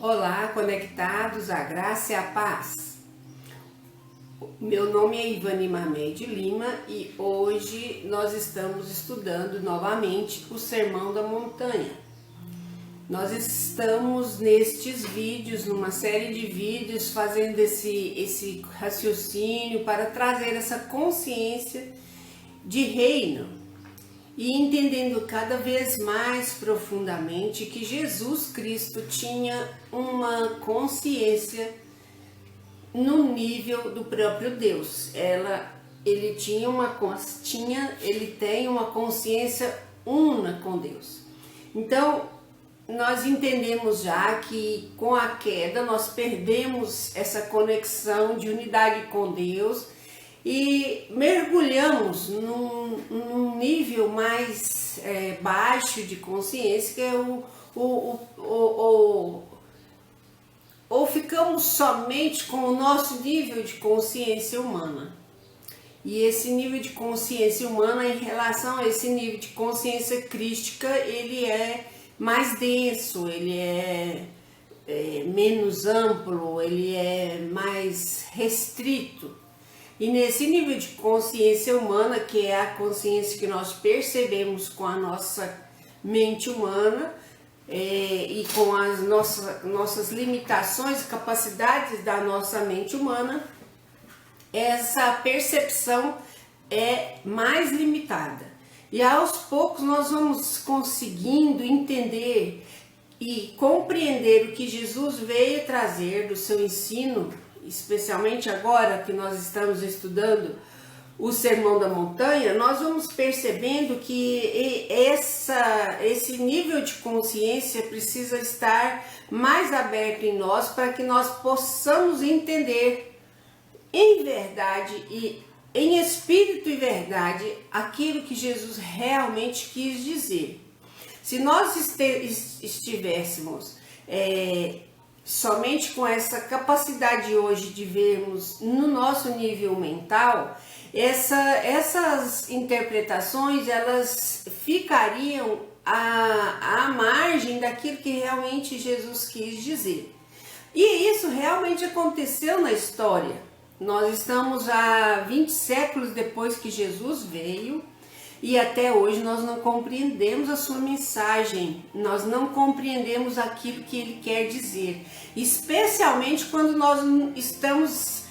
Olá, conectados à graça e à paz. Meu nome é Ivani Mamei de Lima e hoje nós estamos estudando novamente o Sermão da Montanha. Nós estamos nestes vídeos, numa série de vídeos, fazendo esse raciocínio para trazer essa consciência de reino. E entendendo cada vez mais profundamente que Jesus Cristo tinha uma consciência no nível do próprio Deus. Ele tem uma consciência una com Deus. Então, nós entendemos já que com a queda nós perdemos essa conexão de unidade com Deus e mergulhamos num nível mais baixo de consciência, que é ou ficamos somente com o nosso nível de consciência humana. E esse nível de consciência humana, em relação a esse nível de consciência crística, ele é mais denso, ele é menos amplo, ele é mais restrito. E nesse nível de consciência humana, que é a consciência que nós percebemos com a nossa mente humana e com as nossas limitações e capacidades da nossa mente humana, essa percepção é mais limitada. E aos poucos nós vamos conseguindo entender e compreender o que Jesus veio trazer do seu ensino, especialmente agora que nós estamos estudando o Sermão da Montanha. Nós vamos percebendo que esse nível de consciência precisa estar mais aberto em nós para que nós possamos entender em verdade e em espírito e verdade aquilo que Jesus realmente quis dizer. Se nós estivéssemos somente com essa capacidade hoje de vermos no nosso nível mental, essas interpretações elas ficariam à margem daquilo que realmente Jesus quis dizer. E isso realmente aconteceu na história. Nós estamos há 20 séculos depois que Jesus veio, e até hoje nós não compreendemos a sua mensagem, nós não compreendemos aquilo que ele quer dizer, especialmente quando nós estamos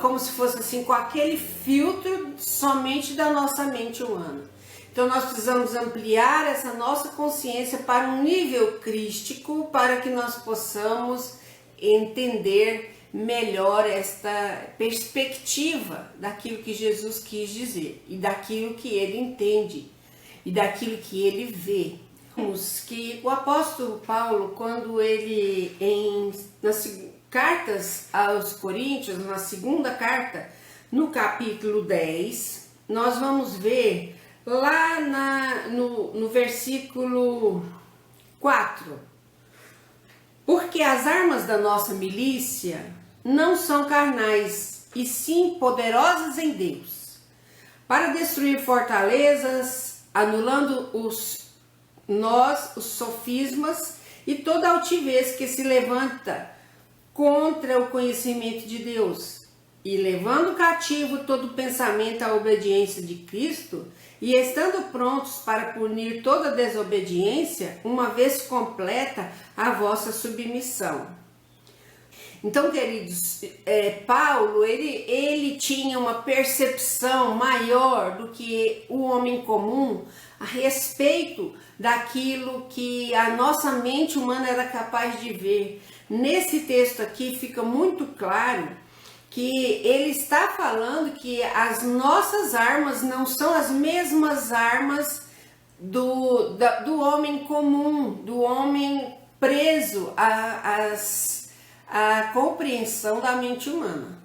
como se fosse assim, com aquele filtro somente da nossa mente humana. Então nós precisamos ampliar essa nossa consciência para um nível crístico, para que nós possamos entender melhor esta perspectiva daquilo que Jesus quis dizer e daquilo que ele entende e daquilo que ele vê. Que o apóstolo Paulo, quando ele nas cartas aos Coríntios, na segunda carta, no capítulo 10, nós vamos ver lá no versículo 4: porque as armas da nossa milícia não são carnais, e sim poderosas em Deus, para destruir fortalezas, anulando os sofismas e toda altivez que se levanta contra o conhecimento de Deus, e levando cativo todo pensamento à obediência de Cristo, e estando prontos para punir toda desobediência, uma vez completa a vossa submissão. Então, queridos, Paulo, ele tinha uma percepção maior do que o homem comum a respeito daquilo que a nossa mente humana era capaz de ver. Nesse texto aqui fica muito claro que ele está falando que as nossas armas não são as mesmas armas do homem comum, do homem preso à compreensão da mente humana.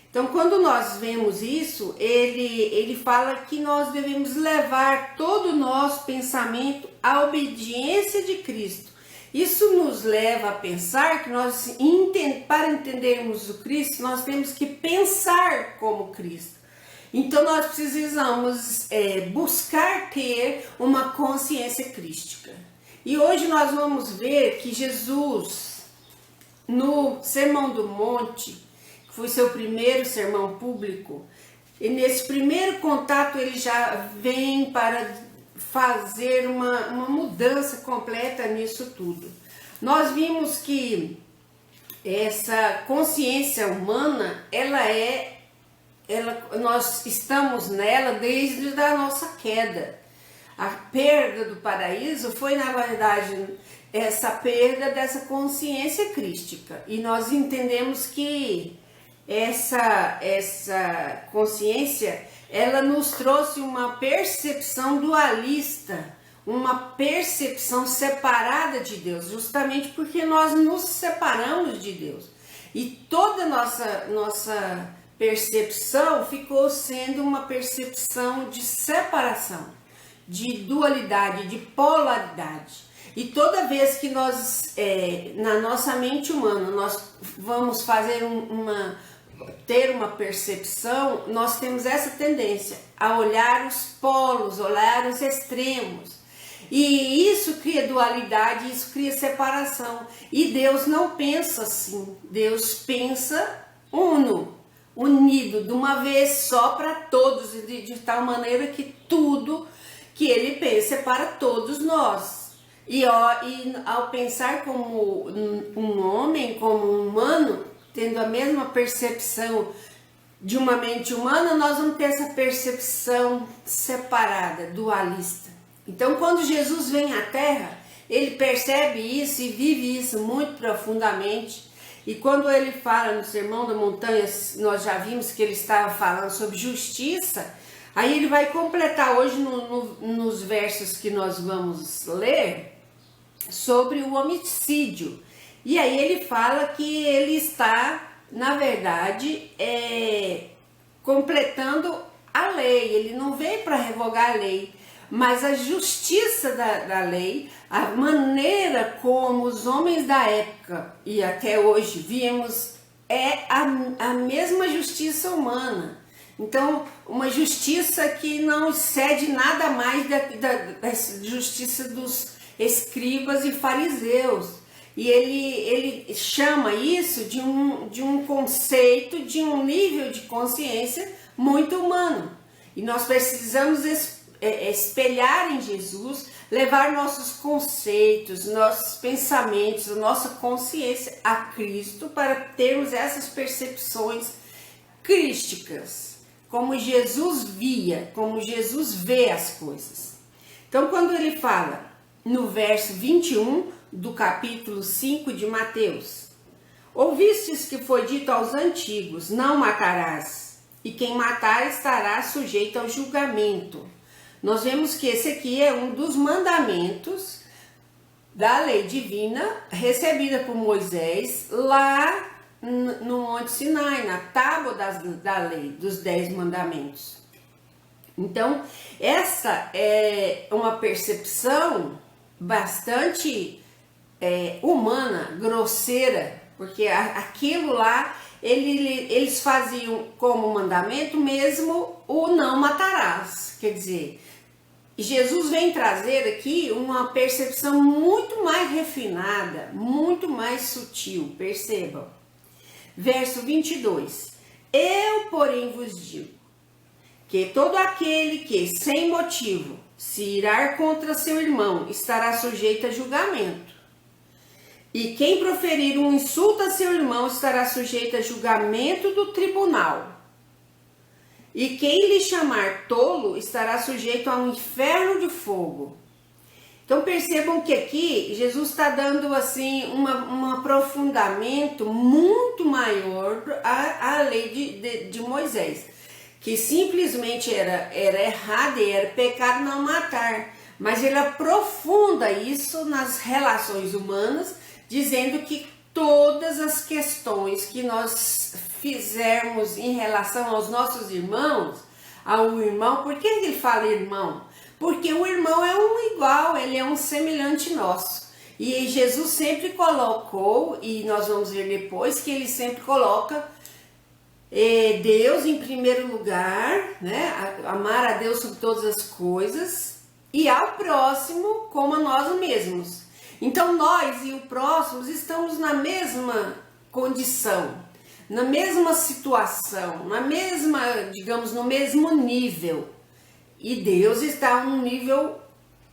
Então, quando nós vemos isso, ele fala que nós devemos levar todo o nosso pensamento à obediência de Cristo. Isso nos leva a pensar que para entendermos o Cristo, nós temos que pensar como Cristo. Então nós precisamos buscar ter uma consciência crística. E hoje nós vamos ver que Jesus, no Sermão do Monte, que foi seu primeiro sermão público, e nesse primeiro contato ele já vem para fazer uma mudança completa nisso tudo. Nós vimos que essa consciência humana, nós estamos nela desde a nossa queda. A perda do paraíso foi, na verdade, essa perda dessa consciência crística. E nós entendemos que essa consciência, ela nos trouxe uma percepção dualista, uma percepção separada de Deus, justamente porque nós nos separamos de Deus. E toda nossa percepção ficou sendo uma percepção de separação, de dualidade, de polaridade. E toda vez que nós, na nossa mente humana, nós vamos fazer ter uma percepção, nós temos essa tendência a olhar os polos, olhar os extremos. E isso cria dualidade, isso cria separação. E Deus não pensa assim. Deus pensa unido, de uma vez só para todos, de tal maneira que tudo que Ele pensa é para todos nós. E ao pensar como um homem, como um humano, tendo a mesma percepção de uma mente humana, nós vamos ter essa percepção separada, dualista. Então, quando Jesus vem à Terra, ele percebe isso e vive isso muito profundamente. E quando ele fala no Sermão da Montanha, nós já vimos que ele estava falando sobre justiça. Aí ele vai completar hoje nos versos que nós vamos ler sobre o homicídio. E aí ele fala que ele está, na verdade, completando a lei. Ele não veio para revogar a lei, mas a justiça da lei, a maneira como os homens da época e até hoje vimos, é a mesma justiça humana. Então, uma justiça que não excede nada mais da justiça dos escribas e fariseus. E ele chama isso de um conceito, de um nível de consciência muito humano. E nós precisamos espelhar em Jesus, levar nossos conceitos, nossos pensamentos, nossa consciência a Cristo para termos essas percepções crísticas, como Jesus via, como Jesus vê as coisas. Então, quando ele fala no verso 21 do capítulo 5 de Mateus: ouvistes que foi dito aos antigos, não matarás, e quem matar estará sujeito ao julgamento. Nós vemos que esse aqui é um dos mandamentos da lei divina recebida por Moisés lá no Monte Sinai, na tábua da lei, dos 10 mandamentos. Então, essa é uma percepção bastante humana, grosseira, porque aquilo lá eles faziam como mandamento mesmo o não matarás. Quer dizer, Jesus vem trazer aqui uma percepção muito mais refinada, muito mais sutil, percebam. Verso 22. Eu, porém, vos digo que todo aquele que, sem motivo, se irar contra seu irmão, estará sujeito a julgamento. E quem proferir um insulto a seu irmão estará sujeito a julgamento do tribunal. E quem lhe chamar tolo estará sujeito a um inferno de fogo. Então percebam que aqui Jesus está dando assim um aprofundamento muito maior à lei de Moisés, que simplesmente era errado e era pecado não matar, mas ele aprofunda isso nas relações humanas, dizendo que todas as questões que nós fizermos em relação aos nossos irmãos, ao irmão, por que ele fala irmão? Porque o irmão é um igual, ele é um semelhante nosso. E Jesus sempre colocou, e nós vamos ver depois, que ele sempre coloca Deus em primeiro lugar, né? Amar a Deus sobre todas as coisas, e ao próximo como a nós mesmos. Então nós e o próximo estamos na mesma condição, na mesma situação, na mesma, digamos, no mesmo nível. E Deus está num nível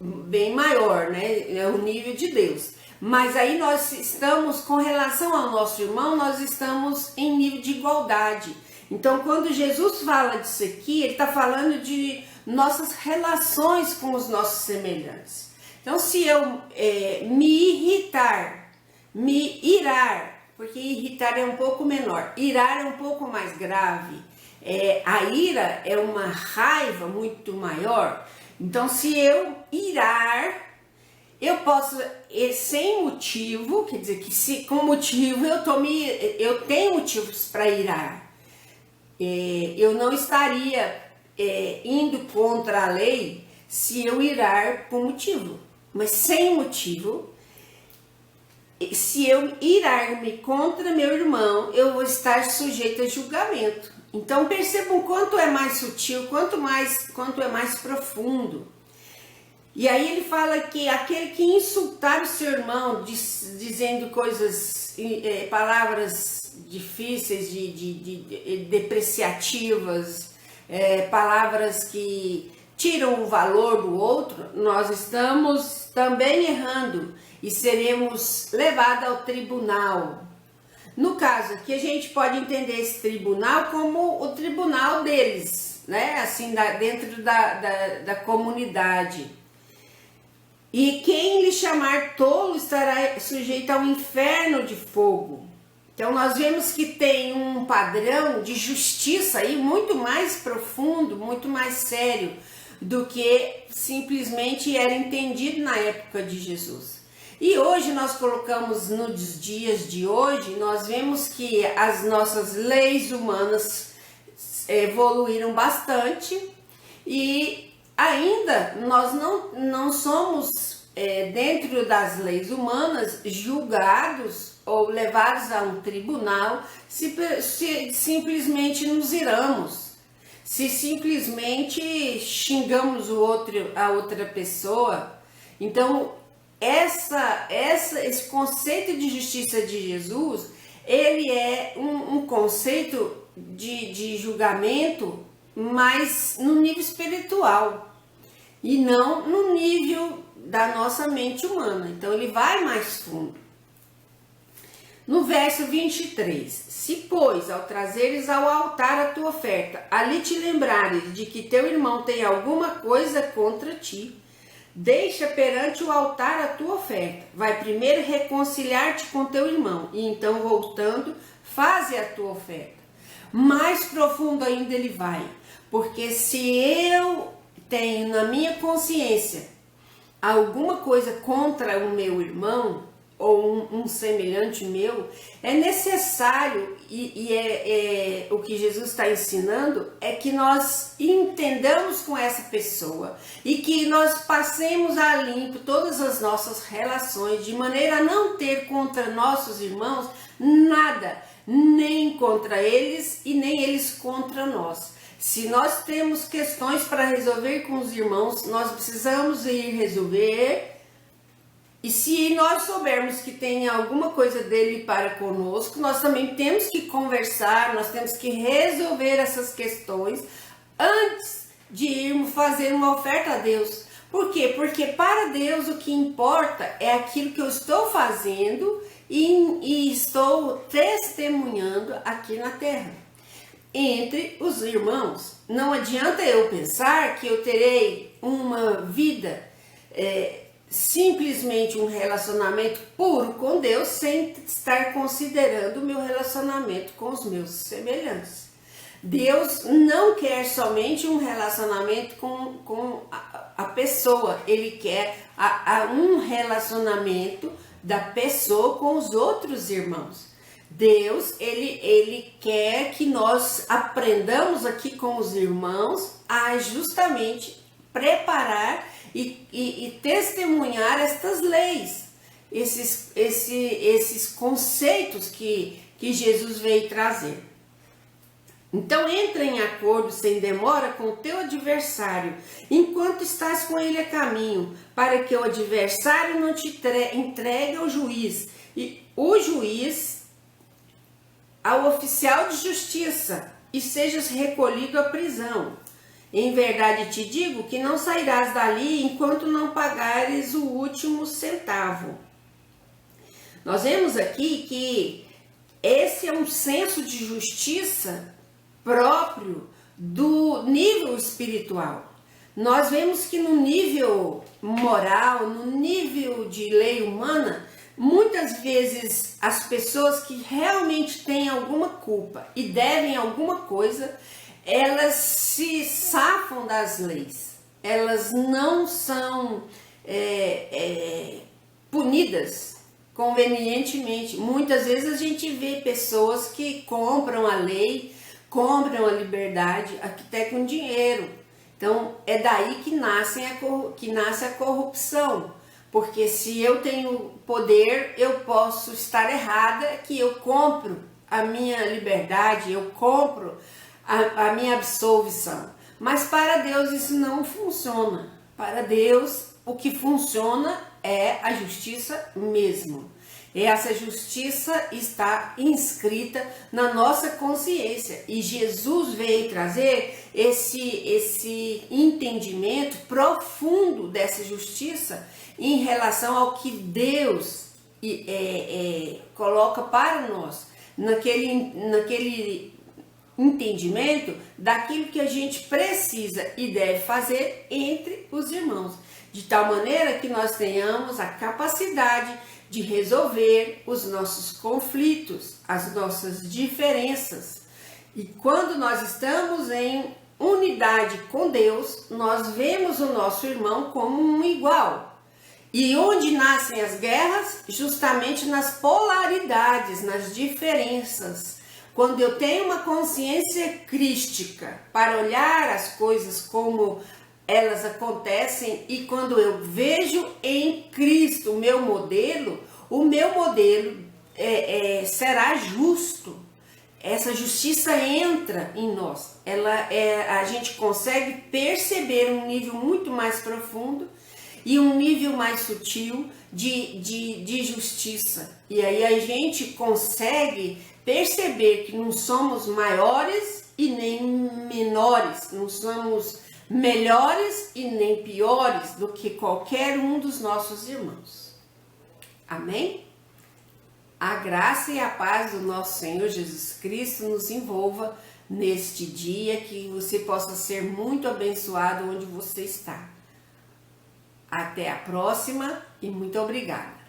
bem maior, né? É o nível de Deus. Mas aí nós estamos, com relação ao nosso irmão, nós estamos em nível de igualdade. Então, quando Jesus fala disso aqui, ele está falando de nossas relações com os nossos semelhantes. Então, se eu me irar, porque irritar é um pouco menor, irar é um pouco mais grave, a ira é uma raiva muito maior. Então, se eu irar, eu posso, sem motivo, quer dizer que se com motivo eu tenho motivos para irar. Eu não estaria indo contra a lei se eu irar com motivo. Mas sem motivo, se eu irar-me contra meu irmão, eu vou estar sujeito a julgamento. Então percebam quanto é mais sutil, quanto é mais profundo. E aí ele fala que aquele que insultar o seu irmão, dizendo coisas, palavras difíceis, depreciativas, palavras que tiram o valor do outro, nós estamos também errando e seremos levados ao tribunal. No caso aqui, a gente pode entender esse tribunal como o tribunal deles, né? Assim, dentro da comunidade. E quem lhe chamar tolo estará sujeito ao inferno de fogo. Então nós vemos que tem um padrão de justiça aí muito mais profundo, muito mais sério do que simplesmente era entendido na época de Jesus. E hoje nós colocamos nos dias de hoje, nós vemos que as nossas leis humanas evoluíram bastante e ainda nós não somos dentro das leis humanas julgados ou levados a um tribunal se simplesmente nos iramos, se simplesmente xingamos a outra pessoa. Então esse conceito de justiça de Jesus, ele é um conceito de julgamento, mas no nível espiritual e não no nível da nossa mente humana. Então ele vai mais fundo. No verso 23, se pois ao trazeres ao altar a tua oferta, ali te lembrares de que teu irmão tem alguma coisa contra ti, deixa perante o altar a tua oferta. Vai primeiro reconciliar-te com teu irmão, e então voltando, faze a tua oferta. Mais profundo ainda ele vai, porque se eu tenho na minha consciência alguma coisa contra o meu irmão, ou um semelhante meu, é necessário, o que Jesus está ensinando, é que nós entendamos com essa pessoa e que nós passemos a limpo todas as nossas relações, de maneira a não ter contra nossos irmãos nada, nem contra eles e nem eles contra nós. Se nós temos questões para resolver com os irmãos, nós precisamos ir resolver. E se nós soubermos que tem alguma coisa dele para conosco, nós também temos que conversar, nós temos que resolver essas questões antes de irmos fazer uma oferta a Deus. Por quê? Porque para Deus o que importa é aquilo que eu estou fazendo e estou testemunhando aqui na terra. Entre os irmãos, não adianta eu pensar que eu terei uma vida simplesmente um relacionamento puro com Deus sem estar considerando o meu relacionamento com os meus semelhantes. Deus não quer somente um relacionamento com a pessoa, Ele quer um relacionamento da pessoa com os outros irmãos. Deus, ele quer que nós aprendamos aqui com os irmãos a justamente preparar e testemunhar estas leis, esses conceitos que Jesus veio trazer. Então entra em acordo sem demora com o teu adversário, enquanto estás com ele a caminho, para que o adversário não te entregue ao juiz, e o juiz ao oficial de justiça, e sejas recolhido à prisão. Em verdade te digo que não sairás dali enquanto não pagares o último centavo. Nós vemos aqui que esse é um senso de justiça próprio do nível espiritual. Nós vemos que no nível moral, no nível de lei humana, muitas vezes as pessoas que realmente têm alguma culpa e devem alguma coisa, elas se safam das leis. Elas não são punidas convenientemente. Muitas vezes a gente vê pessoas que compram a lei, compram a liberdade até com dinheiro. Então é daí que nasce a corrupção. Porque se eu tenho poder, eu posso estar errada, que eu compro a minha liberdade, eu compro a minha absolvição. Mas para Deus isso não funciona. Para Deus o que funciona é a justiça mesmo. E essa justiça está inscrita na nossa consciência. E Jesus veio trazer esse entendimento profundo dessa justiça em relação ao que Deus coloca para nós, naquele entendimento daquilo que a gente precisa e deve fazer entre os irmãos, de tal maneira que nós tenhamos a capacidade de resolver os nossos conflitos, as nossas diferenças. E quando nós estamos em unidade com Deus, nós vemos o nosso irmão como um igual. E onde nascem as guerras? Justamente nas polaridades, nas diferenças. Quando eu tenho uma consciência crística para olhar as coisas como elas acontecem, e quando eu vejo em Cristo o meu modelo será justo. Essa justiça entra em nós. A gente consegue perceber um nível muito mais profundo e um nível mais sutil de justiça. E aí a gente consegue perceber que não somos maiores e nem menores, não somos melhores e nem piores do que qualquer um dos nossos irmãos. Amém? A graça e a paz do nosso Senhor Jesus Cristo nos envolva neste dia, que você possa ser muito abençoado onde você está. Até a próxima e muito obrigada.